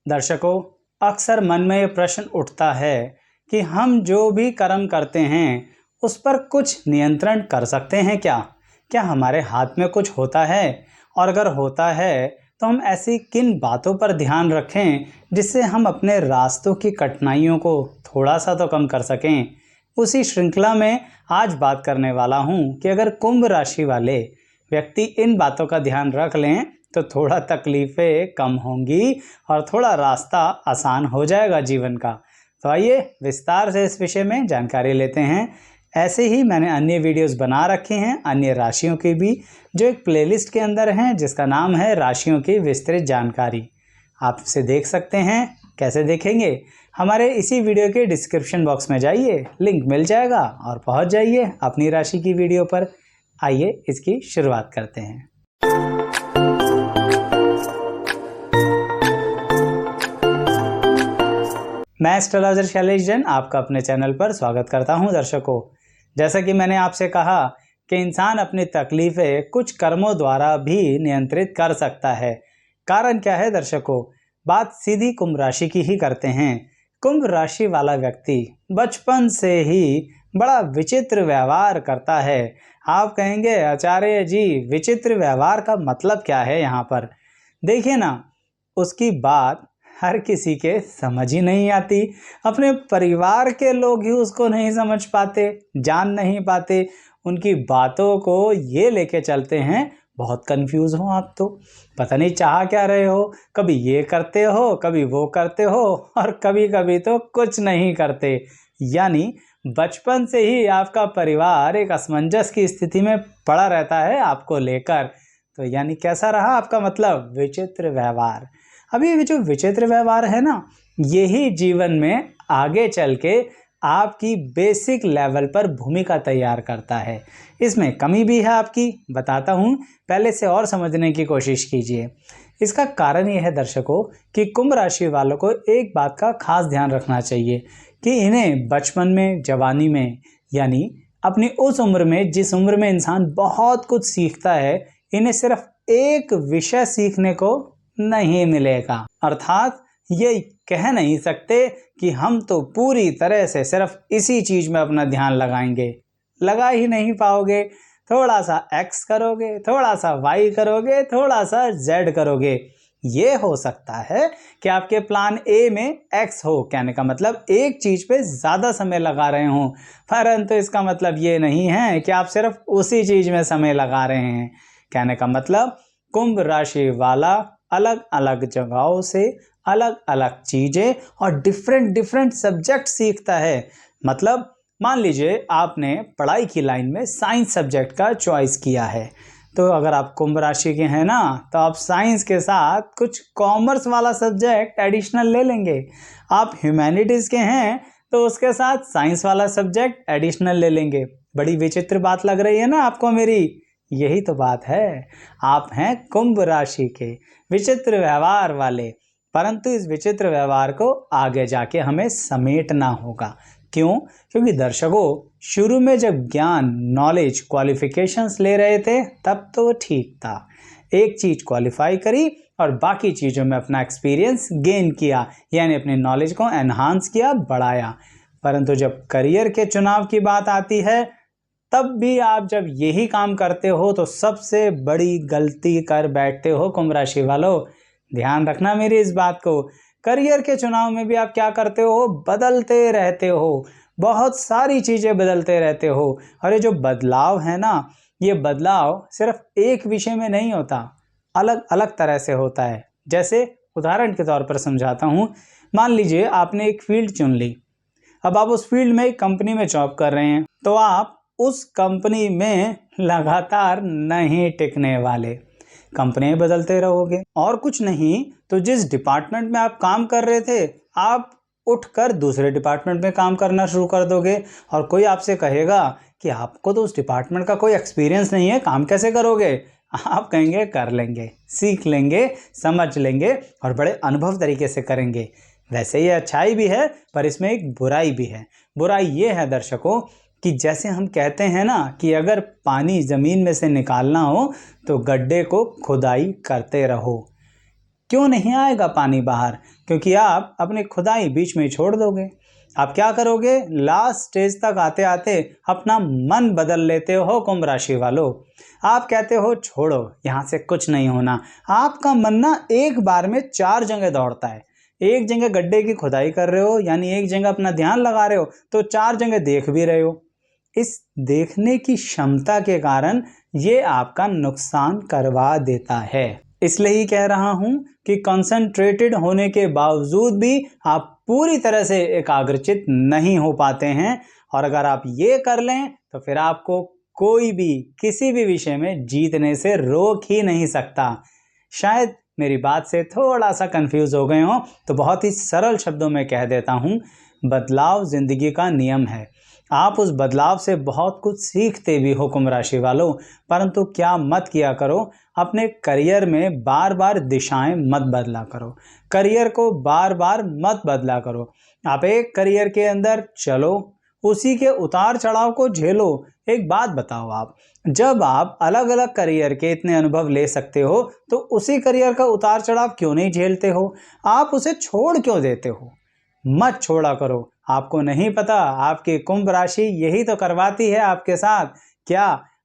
दर्शकों, अक्सर मन में ये प्रश्न उठता है कि हम जो भी कर्म करते हैं उस पर कुछ नियंत्रण कर सकते हैं क्या? क्या हमारे हाथ में कुछ होता है? और अगर होता है तो हम ऐसी किन बातों पर ध्यान रखें जिससे हम अपने रास्तों की कठिनाइयों को थोड़ा सा तो कम कर सकें? उसी श्रृंखला में आज बात करने वाला हूँ कि अगर कुंभ राशि वाले व्यक्ति इन बातों का ध्यान रख लें तो थोड़ा तकलीफें कम होंगी और थोड़ा रास्ता आसान हो जाएगा जीवन का। तो आइए विस्तार से इस विषय में जानकारी लेते हैं। ऐसे ही मैंने अन्य वीडियोस बना रखे हैं अन्य राशियों की भी, जो एक प्लेलिस्ट के अंदर हैं जिसका नाम है राशियों की विस्तृत जानकारी। आप इसे देख सकते हैं। कैसे देखेंगे? हमारे इसी वीडियो के डिस्क्रिप्शन बॉक्स में जाइए, लिंक मिल जाएगा और पहुंच जाइए अपनी राशि की वीडियो पर। आइए इसकी शुरुआत करते हैं। मैं एस्ट्रोलॉजर शैलेश जैन आपका अपने चैनल पर स्वागत करता हूं। दर्शकों, जैसा कि मैंने आपसे कहा कि इंसान अपनी तकलीफें कुछ कर्मों द्वारा भी नियंत्रित कर सकता है। कारण क्या है दर्शकों? बात सीधी कुंभ राशि की ही करते हैं। कुंभ राशि वाला व्यक्ति बचपन से ही बड़ा विचित्र व्यवहार करता है। आप कहेंगे आचार्य जी, विचित्र व्यवहार का मतलब क्या है यहाँ पर? देखिए ना, उसकी बात हर किसी के समझ ही नहीं आती। अपने परिवार के लोग ही उसको नहीं समझ पाते, जान नहीं पाते। उनकी बातों को ये लेके चलते हैं, बहुत कंफ्यूज हो आप तो, पता नहीं चाह क्या रहे हो। कभी ये करते हो, कभी वो करते हो और कभी कभी तो कुछ नहीं करते। यानी बचपन से ही आपका परिवार एक असमंजस की स्थिति में पड़ा रहता है आपको लेकर। तो यानी कैसा रहा आपका मतलब? विचित्र व्यवहार। अभी ये जो विचित्र व्यवहार है ना, यही जीवन में आगे चल के आपकी बेसिक लेवल पर भूमिका तैयार करता है। इसमें कमी भी है आपकी, बताता हूँ, पहले से और समझने की कोशिश कीजिए। इसका कारण ये है दर्शकों कि कुंभ राशि वालों को एक बात का खास ध्यान रखना चाहिए कि इन्हें बचपन में, जवानी में, यानी अपनी उस उम्र में जिस उम्र में इंसान बहुत कुछ सीखता है, इन्हें सिर्फ एक विषय सीखने को नहीं मिलेगा। अर्थात ये कह नहीं सकते कि हम तो पूरी तरह से सिर्फ इसी चीज में अपना ध्यान लगाएंगे। लगा ही नहीं पाओगे। थोड़ा सा एक्स करोगे, थोड़ा सा वाई करोगे, थोड़ा सा जेड करोगे। ये हो सकता है कि आपके प्लान ए में एक्स हो, कहने का मतलब एक चीज पे ज्यादा समय लगा रहे हो, परंतु इसका मतलब ये नहीं है कि आप सिर्फ उसी चीज में समय लगा रहे हैं। कहने का मतलब कुंभ राशि वाला अलग अलग जगहों से अलग अलग चीजें और डिफरेंट सब्जेक्ट सीखता है। मतलब मान लीजिए आपने पढ़ाई की लाइन में साइंस सब्जेक्ट का चॉइस किया है, तो अगर आप कुंभ राशि के हैं ना, तो आप साइंस के साथ कुछ कॉमर्स वाला सब्जेक्ट एडिशनल ले लेंगे। आप ह्यूमैनिटीज के हैं तो उसके साथ साइंस वाला सब्जेक्ट एडिशनल ले लेंगे। बड़ी विचित्र बात लग रही है ना आपको मेरी? यही तो बात है। आप हैं कुंभ राशि के, विचित्र व्यवहार वाले, परंतु इस विचित्र व्यवहार को आगे जाके हमें समेटना होगा। क्यों? क्योंकि दर्शकों, शुरू में जब ज्ञान, नॉलेज, क्वालिफिकेशंस ले रहे थे तब तो ठीक था। एक चीज क्वालिफाई करी और बाकी चीजों में अपना एक्सपीरियंस गेन किया, यानी अपनी नॉलेज को एनहांस किया, बढ़ाया। परंतु जब करियर के चुनाव की बात आती है, तब भी आप जब यही काम करते हो तो सबसे बड़ी गलती कर बैठते हो कुंभ राशि वालों। ध्यान रखना मेरी इस बात को। करियर के चुनाव में भी आप क्या करते हो? बदलते रहते हो, बहुत सारी चीजें बदलते रहते हो। और ये जो बदलाव है ना, ये बदलाव सिर्फ एक विषय में नहीं होता, अलग अलग तरह से होता है। जैसे उदाहरण के तौर पर समझाता हूँ। मान लीजिए आपने एक फील्ड चुन ली। अब आप उस फील्ड में एक कंपनी में जॉब कर रहे हैं, तो आप उस कंपनी में लगातार नहीं टिकने वाले, कंपनी बदलते रहोगे। और कुछ नहीं तो जिस डिपार्टमेंट में आप काम कर रहे थे, आप उठकर दूसरे डिपार्टमेंट में काम करना शुरू कर दोगे। और कोई आपसे कहेगा कि आपको तो उस डिपार्टमेंट का कोई एक्सपीरियंस नहीं है, काम कैसे करोगे? आप कहेंगे कर लेंगे, सीख लेंगे, समझ लेंगे और बड़े अनुभव तरीके से करेंगे। वैसे ये अच्छाई भी है, पर इसमें एक बुराई भी है। बुराई ये है दर्शकों कि जैसे हम कहते हैं ना कि अगर पानी जमीन में से निकालना हो तो गड्ढे को खुदाई करते रहो। क्यों नहीं आएगा पानी बाहर? क्योंकि आप अपनी खुदाई बीच में छोड़ दोगे। आप क्या करोगे? लास्ट स्टेज तक आते आते अपना मन बदल लेते हो कुंभ राशि वालों। आप कहते हो छोड़ो, यहाँ से कुछ नहीं होना। आपका मन ना एक बार में 4 जगह दौड़ता है। एक जगह गड्ढे की खुदाई कर रहे हो, यानी एक जगह अपना ध्यान लगा रहे हो, तो 4 जगह देख भी रहे हो। इस देखने की क्षमता के कारण ये आपका नुकसान करवा देता है। इसलिए ही कह रहा हूं कि कंसंट्रेटेड होने के बावजूद भी आप पूरी तरह से एकाग्रचित नहीं हो पाते हैं। और अगर आप ये कर लें तो फिर आपको कोई भी किसी भी विषय में जीतने से रोक ही नहीं सकता। शायद मेरी बात से थोड़ा सा कंफ्यूज हो गए हो, तो बहुत ही सरल शब्दों में कह देता हूं, बदलाव जिंदगी का नियम है। आप उस बदलाव से बहुत कुछ सीखते भी हो कुंभ राशि वालों, परंतु क्या मत किया करो, अपने करियर में बार बार दिशाएं मत बदला करो। करियर को बार बार मत बदला करो। आप एक करियर के अंदर चलो, उसी के उतार चढ़ाव को झेलो। एक बात बताओ, आप जब आप अलग अलग करियर के इतने अनुभव ले सकते हो, तो उसी करियर का उतार चढ़ाव क्यों नहीं झेलते हो? आप उसे छोड़ क्यों देते हो? मत छोड़ा करो। आपको नहीं पता, आपकी कुंभ राशि यही तो करवाती है आपके साथ। क्या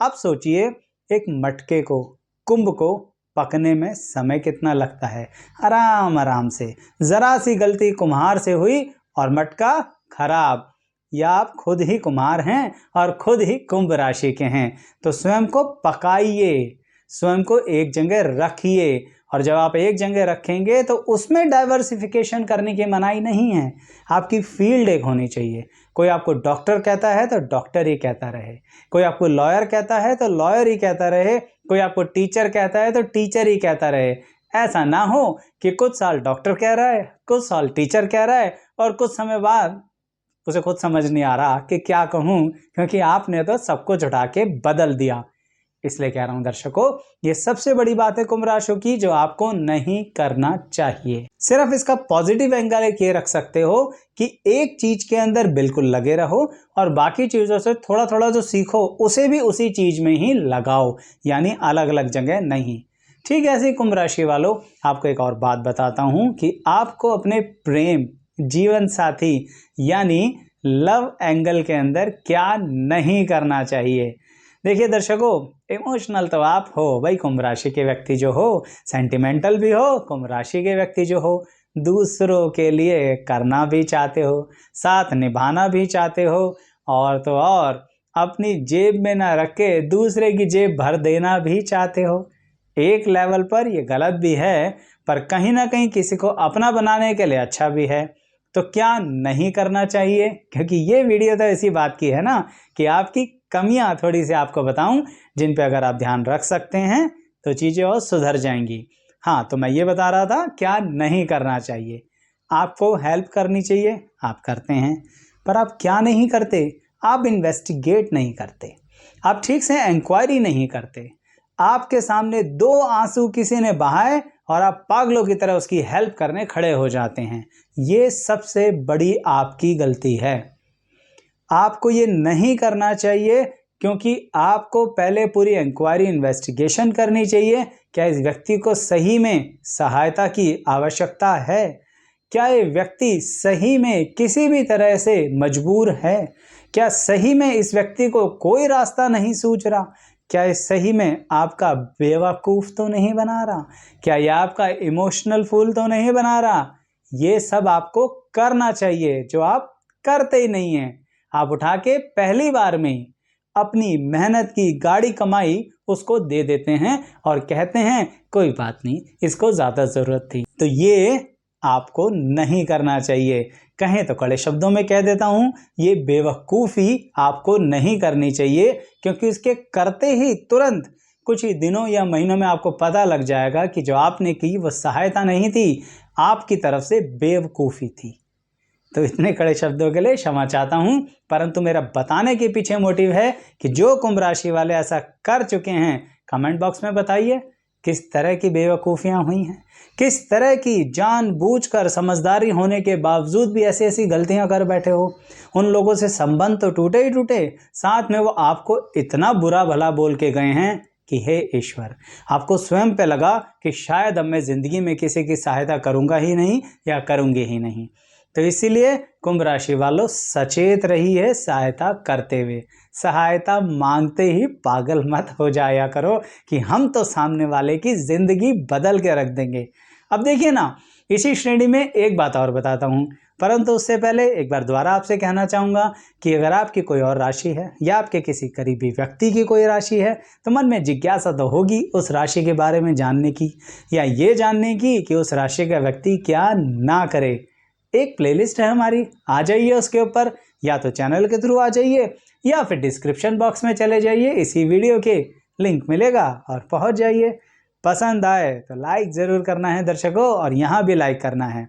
आप सोचिए, एक मटके को, कुंभ को पकने में समय कितना लगता है? आराम आराम से। जरा सी गलती कुम्हार से हुई और मटका खराब। या आप खुद ही कुम्हार हैं और खुद ही कुंभ राशि के हैं, तो स्वयं को पकाइए, स्वयं को एक जगह रखिए। और जब आप एक जगह रखेंगे तो उसमें डाइवर्सिफिकेशन करने की मनाही नहीं है। आपकी फील्ड एक होनी चाहिए। कोई आपको डॉक्टर कहता है तो डॉक्टर ही कहता रहे, कोई आपको लॉयर कहता है तो लॉयर ही कहता रहे, कोई आपको टीचर कहता है तो टीचर ही कहता रहे। ऐसा ना हो कि कुछ साल डॉक्टर कह रहा है, कुछ साल टीचर कह रहा है, और कुछ समय बाद उसे खुद समझ नहीं आ रहा कि क्या कहूँ, क्योंकि आपने तो सब कुछ उठा के बदल दिया। इसलिए कह रहा हूं दर्शकों, ये सबसे बड़ी बात है कुंभ राशि की जो आपको नहीं करना चाहिए। सिर्फ इसका पॉजिटिव एंगल एक ये रख सकते हो कि एक चीज के अंदर बिल्कुल लगे रहो और बाकी चीजों से थोड़ा थोड़ा जो सीखो उसे भी उसी चीज में ही लगाओ, यानी अलग अलग जगह नहीं। ठीक है, ऐसे कुंभ राशि वालों, आपको एक और बात बताता हूं कि आपको अपने प्रेम जीवन साथी यानी लव एंगल के अंदर क्या नहीं करना चाहिए। देखिए दर्शकों, इमोशनल तो आप हो भाई, कुंभ राशि के व्यक्ति जो हो, सेंटिमेंटल भी हो कुंभ राशि के व्यक्ति जो हो, दूसरों के लिए करना भी चाहते हो, साथ निभाना भी चाहते हो, और तो और अपनी जेब में ना रख के दूसरे की जेब भर देना भी चाहते हो। एक लेवल पर ये गलत भी है, पर कहीं ना कहीं किसी को अपना बनाने के लिए अच्छा भी है। तो क्या नहीं करना चाहिए? क्योंकि ये वीडियो तो इसी बात की है ना कि आपकी कमियां थोड़ी सी आपको बताऊं, जिन पे अगर आप ध्यान रख सकते हैं तो चीज़ें और सुधर जाएंगी। हाँ, तो मैं ये बता रहा था क्या नहीं करना चाहिए। आपको हेल्प करनी चाहिए, आप करते हैं, पर आप क्या नहीं करते? आप इन्वेस्टिगेट नहीं करते, आप ठीक से इंक्वायरी नहीं करते। आपके सामने 2 आंसू किसी ने बहाए और आप पागलों की तरह उसकी हेल्प करने खड़े हो जाते हैं। ये सबसे बड़ी आपकी गलती है। आपको ये नहीं करना चाहिए, क्योंकि आपको पहले पूरी इंक्वायरी इन्वेस्टिगेशन करनी चाहिए। क्या इस व्यक्ति को सही में सहायता की आवश्यकता है? क्या ये व्यक्ति सही में किसी भी तरह से मजबूर है? क्या सही में इस व्यक्ति को कोई रास्ता नहीं सूझ रहा? क्या ये सही में आपका बेवकूफ़ तो नहीं बना रहा? क्या ये आपका इमोशनल फूल तो नहीं बना रहा? ये सब आपको करना चाहिए, जो आप करते ही नहीं हैं। आप उठा के पहली बार में अपनी मेहनत की गाड़ी कमाई उसको दे देते हैं और कहते हैं कोई बात नहीं, इसको ज़्यादा ज़रूरत थी। तो ये आपको नहीं करना चाहिए। कहें तो कड़े शब्दों में कह देता हूं, ये बेवकूफ़ी आपको नहीं करनी चाहिए, क्योंकि इसके करते ही तुरंत कुछ ही दिनों या महीनों में आपको पता लग जाएगा कि जो आपने की वो सहायता नहीं थी, आपकी तरफ से बेवकूफ़ी थी। तो इतने कड़े शब्दों के लिए क्षमा चाहता हूं, परंतु मेरा बताने के पीछे मोटिव है कि जो कुंभ राशि वाले ऐसा कर चुके हैं, कमेंट बॉक्स में बताइए किस तरह की बेवकूफ़ियां हुई हैं, किस तरह की जानबूझकर समझदारी होने के बावजूद भी ऐसी ऐसी गलतियां कर बैठे हो। उन लोगों से संबंध तो टूटे ही टूटे, साथ में वो आपको इतना बुरा भला बोल के गए हैं कि हे ईश्वर, आपको स्वयं पे लगा कि शायद अब मैं ज़िंदगी में किसी की सहायता करूँगा ही नहीं या करूँगी ही नहीं। तो इसीलिए कुंभ राशि वालों सचेत रहिए सहायता करते हुए। सहायता मांगते ही पागल मत हो जाया करो कि हम तो सामने वाले की ज़िंदगी बदल के रख देंगे। अब देखिए ना, इसी श्रेणी में एक बात और बताता हूँ, परंतु उससे पहले एक बार दोबारा आपसे कहना चाहूँगा कि अगर आपकी कोई और राशि है या आपके किसी करीबी व्यक्ति की कोई राशि है तो मन में जिज्ञासा तो होगी उस राशि के बारे में जानने की, या ये जानने की कि उस राशि का व्यक्ति क्या ना करे। एक प्लेलिस्ट है हमारी, आ जाइए उसके ऊपर, या तो चैनल के थ्रू आ जाइए या फिर डिस्क्रिप्शन बॉक्स में चले जाइए, इसी वीडियो के लिंक मिलेगा और पहुंच जाइए। पसंद आए तो लाइक ज़रूर करना है दर्शकों, और यहाँ भी लाइक करना है।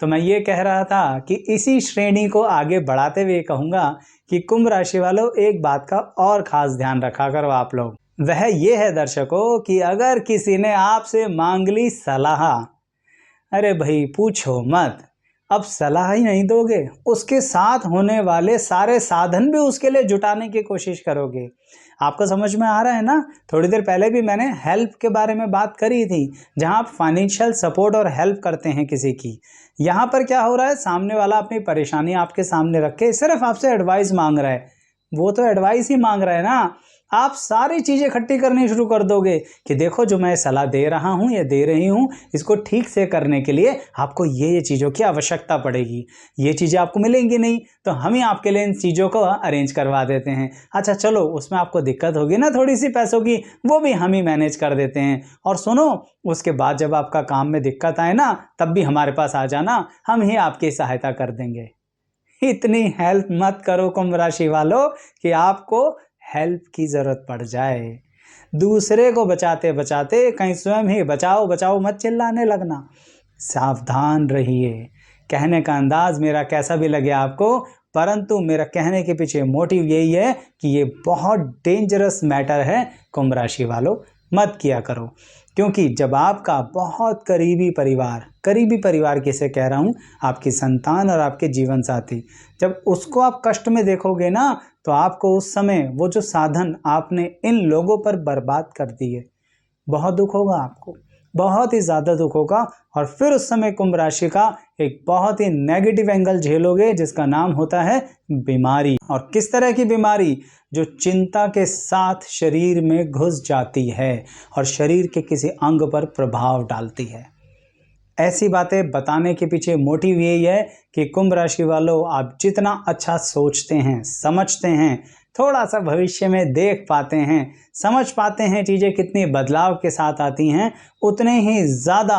तो मैं ये कह रहा था कि इसी श्रेणी को आगे बढ़ाते हुए कहूँगा कि कुंभ राशि वालों एक बात का और ख़ास ध्यान रखा करो आप लोग। वह ये है दर्शकों कि अगर किसी ने आपसे मांग ली सलाह, अरे भाई पूछो मत, अब सलाह ही नहीं दोगे, उसके साथ होने वाले सारे साधन भी उसके लिए जुटाने की कोशिश करोगे। आपको समझ में आ रहा है ना? थोड़ी देर पहले भी मैंने हेल्प के बारे में बात करी थी, जहां आप फाइनेंशियल सपोर्ट और हेल्प करते हैं किसी की। यहाँ पर क्या हो रहा है, सामने वाला अपनी परेशानी आपके सामने रख के सिर्फ आपसे एडवाइस मांग रहा है। वो तो एडवाइस ही मांग रहा है ना, आप सारी चीज़ें इकट्ठी करनी शुरू कर दोगे कि देखो जो मैं सलाह दे रहा हूँ या दे रही हूँ, इसको ठीक से करने के लिए आपको ये चीज़ों की आवश्यकता पड़ेगी, ये चीज़ें आपको मिलेंगी नहीं, तो हम ही आपके लिए इन चीज़ों को अरेंज करवा देते हैं। अच्छा चलो, उसमें आपको दिक्कत होगी ना थोड़ी सी पैसों की, वो भी हम ही मैनेज कर देते हैं। और सुनो, उसके बाद जब आपका काम में दिक्कत आए ना, तब भी हमारे पास आ जाना, हम ही आपकी सहायता कर देंगे। इतनी हेल्प मत करो कुंभ राशि वालों कि आपको हेल्प की ज़रूरत पड़ जाए। दूसरे को बचाते बचाते कहीं स्वयं ही बचाओ बचाओ मत चिल्लाने लगना। सावधान रहिए। कहने का अंदाज मेरा कैसा भी लगे आपको, परंतु मेरा कहने के पीछे मोटिव यही है कि ये बहुत डेंजरस मैटर है कुंभ राशि वालों, मत किया करो। क्योंकि जब आपका बहुत करीबी परिवार किसे कह रहा हूँ, आपकी संतान और आपके जीवन साथी, जब उसको आप कष्ट में देखोगे ना, तो आपको उस समय वो जो साधन आपने इन लोगों पर बर्बाद कर दिए, बहुत दुख होगा आपको, बहुत ही ज़्यादा दुख होगा। और फिर उस समय कुंभ राशि का एक बहुत ही नेगेटिव एंगल झेलोगे जिसका नाम होता है बीमारी। और किस तरह की बीमारी? जो चिंता के साथ शरीर में घुस जाती है और शरीर के किसी अंग पर प्रभाव डालती है। ऐसी बातें बताने के पीछे मोटिव यही है कि कुंभ राशि वालों, आप जितना अच्छा सोचते हैं, समझते हैं, थोड़ा सा भविष्य में देख पाते हैं, समझ पाते हैं चीज़ें कितनी बदलाव के साथ आती हैं, उतने ही ज़्यादा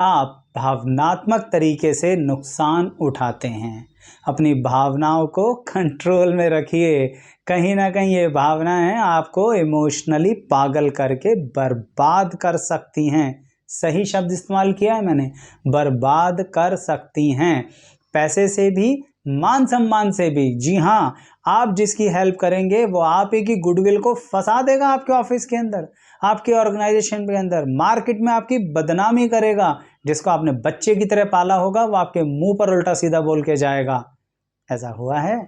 आप भावनात्मक तरीके से नुकसान उठाते हैं। अपनी भावनाओं को कंट्रोल में रखिए। कहीं ना कहीं ये भावनाएं आपको इमोशनली पागल करके बर्बाद कर सकती हैं। सही शब्द इस्तेमाल किया है मैंने, बर्बाद कर सकती हैं। पैसे से भी, मान सम्मान से भी। जी हाँ, आप जिसकी हेल्प करेंगे वो आप ही की गुडविल को फंसा देगा आपके ऑफिस के अंदर, आपके ऑर्गेनाइजेशन के अंदर, मार्केट में आपकी बदनामी करेगा। जिसको आपने बच्चे की तरह पाला होगा वो आपके मुंह पर उल्टा सीधा बोल के जाएगा। ऐसा हुआ है?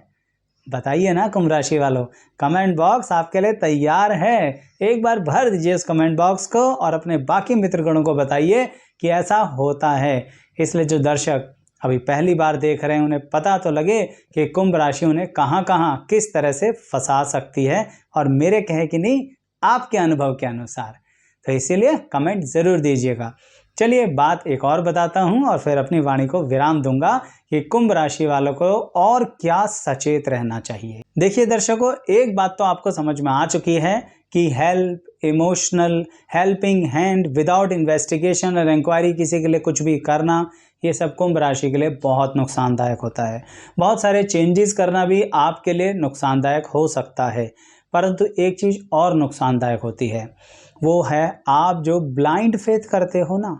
बताइए ना कुंभ राशि वालों। कमेंट बॉक्स आपके लिए तैयार है, एक बार भर दीजिए उस कमेंट बॉक्स को और अपने बाकी मित्रगणों को बताइए कि ऐसा होता है। इसलिए जो दर्शक अभी पहली बार देख रहे हैं उन्हें पता तो लगे कि कुंभ राशि उन्हें कहाँ कहाँ किस तरह से फंसा सकती है, और मेरे कहे कि नहीं, आपके अनुभव के अनुसार। तो इसीलिए कमेंट ज़रूर दीजिएगा। चलिए बात एक और बताता हूं और फिर अपनी वाणी को विराम दूंगा कि कुंभ राशि वालों को और क्या सचेत रहना चाहिए। देखिए दर्शकों, एक बात तो आपको समझ में आ चुकी है कि help, emotional, helping hand without investigation और इंक्वायरी, किसी के लिए कुछ भी करना, ये सब कुंभ राशि के लिए बहुत नुकसानदायक होता है। बहुत सारे चेंजेस करना भी आपके लिए नुकसानदायक हो सकता है, परंतु एक चीज़ और नुकसानदायक होती है, वो है आप जो ब्लाइंड फेथ करते हो ना,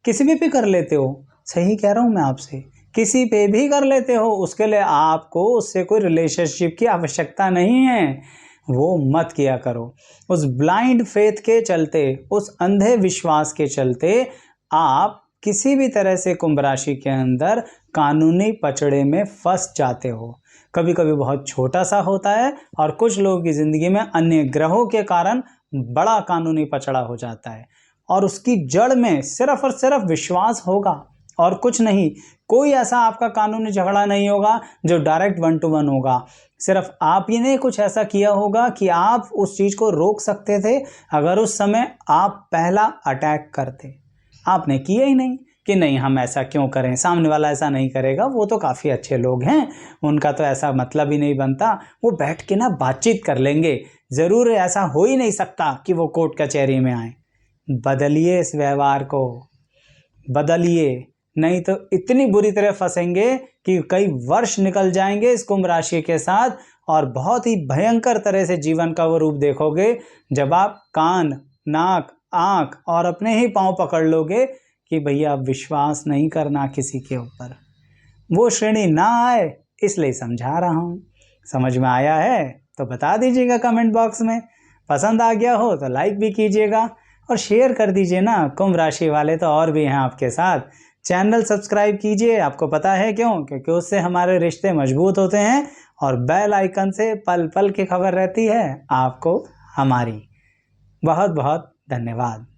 किसी पे भी कर लेते हो। सही कह रहा हूँ मैं आपसे, किसी पे भी कर लेते हो, उसके लिए आपको उससे कोई रिलेशनशिप की आवश्यकता नहीं है। वो मत किया करो। उस ब्लाइंड फेथ के चलते, उस अंधे विश्वास के चलते आप किसी भी तरह से कुंभ राशि के अंदर कानूनी पचड़े में फंस जाते हो। कभी कभी बहुत छोटा सा होता है और कुछ लोगों की ज़िंदगी में अन्य ग्रहों के कारण बड़ा कानूनी पचड़ा हो जाता है और उसकी जड़ में सिर्फ और सिर्फ विश्वास होगा और कुछ नहीं। कोई ऐसा आपका कानूनी झगड़ा नहीं होगा जो डायरेक्ट 1 to 1 होगा। सिर्फ आप ही ने कुछ ऐसा किया होगा कि आप उस चीज़ को रोक सकते थे अगर उस समय आप पहला अटैक करते। आपने किया ही नहीं कि नहीं हम ऐसा क्यों करें, सामने वाला ऐसा नहीं करेगा, वो तो काफ़ी अच्छे लोग हैं, उनका तो ऐसा मतलब ही नहीं बनता, वो बैठ के ना बातचीत कर लेंगे, ज़रूर ऐसा हो ही नहीं सकता कि वो कोर्ट कचहरी में आए। बदलिए इस व्यवहार को, बदलिए, नहीं तो इतनी बुरी तरह फंसेंगे कि कई वर्ष निकल जाएंगे इस कुंभ राशि के साथ और बहुत ही भयंकर तरह से जीवन का वो रूप देखोगे जब आप कान, नाक, आँख और अपने ही पाँव पकड़ लोगे कि भैया अब विश्वास नहीं करना किसी के ऊपर। वो श्रेणी ना आए इसलिए समझा रहा हूँ। समझ में आया है तो बता दीजिएगा कमेंट बॉक्स में, पसंद आ गया हो तो लाइक भी कीजिएगा और शेयर कर दीजिए ना। कुंभ राशि वाले तो और भी हैं आपके साथ। चैनल सब्सक्राइब कीजिए, आपको पता है क्यों? क्योंकि उससे हमारे रिश्ते मजबूत होते हैं और बेल आइकन से पल पल की खबर रहती है आपको हमारी। बहुत बहुत धन्यवाद।